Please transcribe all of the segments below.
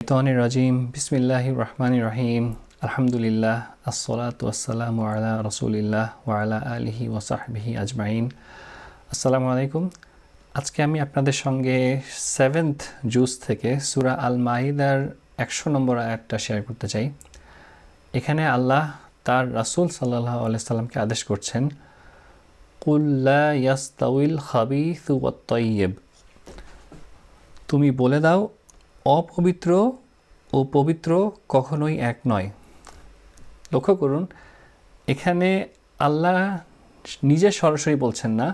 শাইতানির রাজিম বিসমিল্লাহির রহমানির রহিম আলহামদুলিল্লাহ আসসালাতু ওয়াসসালামু আলা রাসূলিল্লাহ ওয়া আলা আলিহি ওয়া সাহবিহি আজমাইন। আসসালামু আলাইকুম। আজকে আমি আপনাদের সঙ্গে 7th জুজ থেকে সূরা আল মাইদার 100 নম্বর আয়াতটা শেয়ার করতে চাই। এখানে আল্লাহ তার রাসূল সাল্লাল্লাহু আলাইহি সাল্লামকে আদেশ করছেন, কুল লা ইয়াস্তাউইল খাবিসু ওয়াত তাইয়্যিব, তুমি বলে দাও অপবিত্র ও পবিত্র কখনোই এক নয়। লক্ষ্য করুন, এখানে আল্লাহ নিজে সরাসরি বলছেন না,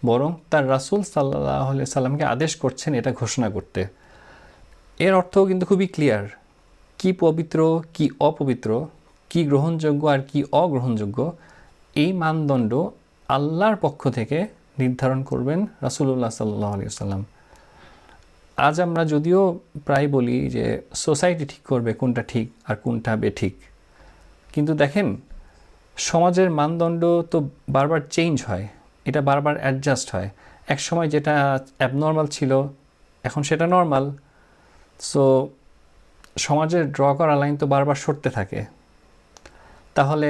বরং তার রাসূল সাল্লাল্লাহু আলাইহি সাল্লামকে আদেশ করছেন এটা ঘোষণা করতে। এর অর্থ কিন্তু খুবই ক্লিয়ার, কি পবিত্র কি অপবিত্র, কি গ্রহণযোগ্য আর কি অগ্রহণযোগ্য, এই মানদণ্ড আল্লাহর পক্ষ থেকে নির্ধারণ করবেন রাসূলুল্লাহ সাল্লাল্লাহু আলাইহি সাল্লাম। আজ আমরা যদিও প্রায় বলি যে সোসাইটি ঠিক করবে কোনটা ঠিক আর কোনটা বেঠিক, কিন্তু দেখেন সমাজের মানদণ্ড তো বারবার চেঞ্জ হয়, এটা বারবার অ্যাডজাস্ট হয়। এক সময় যেটা অ্যাবনর্মাল ছিল এখন সেটা নর্মাল। সো সমাজের ড্র করা লাইন তো বারবার সরতে থাকে। তাহলে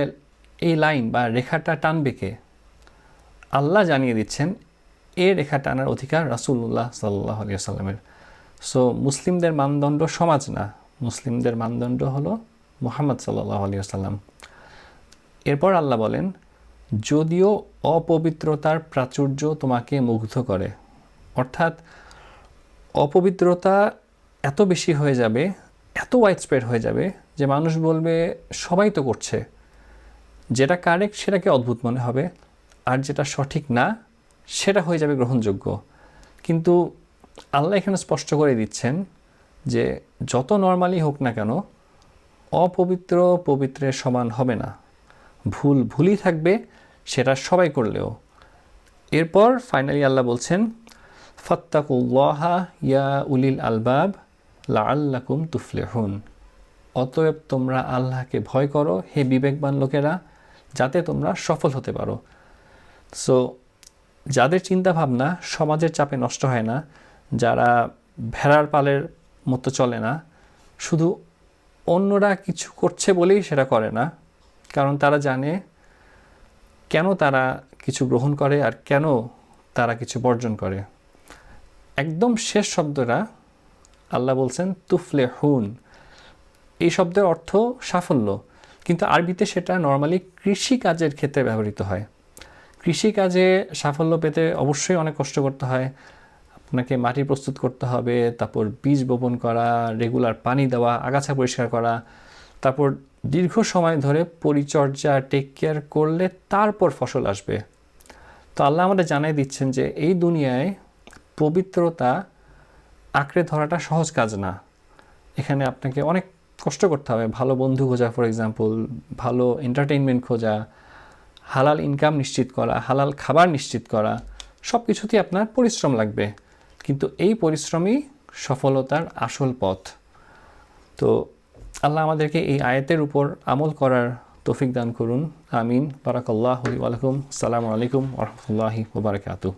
এই লাইন বা রেখাটা টানবে কে? আল্লাহ জানিয়ে দিচ্ছেন এই রেখা টানার অধিকার রাসূলুল্লাহ সাল্লাল্লাহু আলাইহি ওয়াসাল্লামের। সো মুসলিমদের মানদণ্ড সমাজ না, মুসলিমদের মানদণ্ড হলো মুহাম্মদ সাল্লাল্লাহু আলাইহি ওয়াসাল্লাম। এরপর আল্লাহ বলেন, যদিও অপবিত্রতার প্রাচুর্য তোমাকে মুগ্ধ করে, অর্থাৎ অপবিত্রতা এত বেশি হয়ে যাবে, এত ওয়াইড স্প্রেড হয়ে যাবে যে মানুষ বলবে সবাই তো করছে, যেটা কারেক্ট সেটাকে অদ্ভুত মনে হবে, আর যেটা সঠিক না সেটা হয়ে যাবে গ্রহণযোগ্য। কিন্তু আল্লাহ এখানে স্পষ্ট করে দিচ্ছেন যে যত নর্মালি হোক না কেন, অপবিত্র পবিত্রের সমান হবে না, ভুল ভুলই থাকবে, সেটা সবাই করলেও। এরপর ফাইনালি আল্লাহ বলছেন, ফাত্তাকুল্লাহা ইয়া উলিল আলবাব লাআল্লাকুম তুফলিহুন, অতএব তোমরা আল্লাহকে ভয় করো হে বিবেকবান লোকেরা, যাতে তোমরা সফল হতে পারো। সো যাদের চিন্তাভাবনা সমাজের চাপে নষ্ট হয় না, যারা ভেড়ার পালের মতো চলে না, শুধু অন্যরা কিছু করছে বলেই সেটা করে না, কারণ তারা জানে কেন তারা কিছু গ্রহণ করে আর কেন তারা কিছু বর্জন করে। একদম শেষ শব্দটা আল্লাহ বলছেন তুফলিহুন। এই শব্দের অর্থ সাফল্য, কিন্তু আরবিতে সেটা নর্মালি কৃষিকাজের ক্ষেত্রে ব্যবহৃত হয়। কৃষিকাজে সাফল্য পেতে অবশ্যই অনেক কষ্ট করতে হয়, আপনাকে মাটি প্রস্তুত করতে হবে, তারপর বীজ বপন করা, রেগুলার পানি দেওয়া, আগাছা পরিষ্কার করা, তারপর দীর্ঘ সময় ধরে পরিচর্যা টেক কেয়ার করলে তারপর ফসল আসবে। তো আল্লাহ আমাদের জানাই দিচ্ছেন যে এই দুনিয়ায় পবিত্রতা আঁকড়ে ধরাটা সহজ কাজ না। এখানে আপনাকে অনেক কষ্ট করতে হবে, ভালো বন্ধু খোঁজা, ফর এক্সাম্পল ভালো এন্টারটেইনমেন্ট খোঁজা, হালাল ইনকাম নিশ্চিত করা, হালাল খাবার নিশ্চিত করা, সব কিছুতেই আপনার পরিশ্রম লাগবে, কিন্তু এই পরিশ্রমই সফলতার আসল পথ। তো আল্লাহ আমাদেরকে এই আয়াতের উপর আমল করার তৌফিক দান করুন, আমিন। বারাকাল্লাহু ওয়া লাকুম। আসসালামু আলাইকুম ওয়া রাহমাতুল্লাহি ওয়া বারাকাতুহু।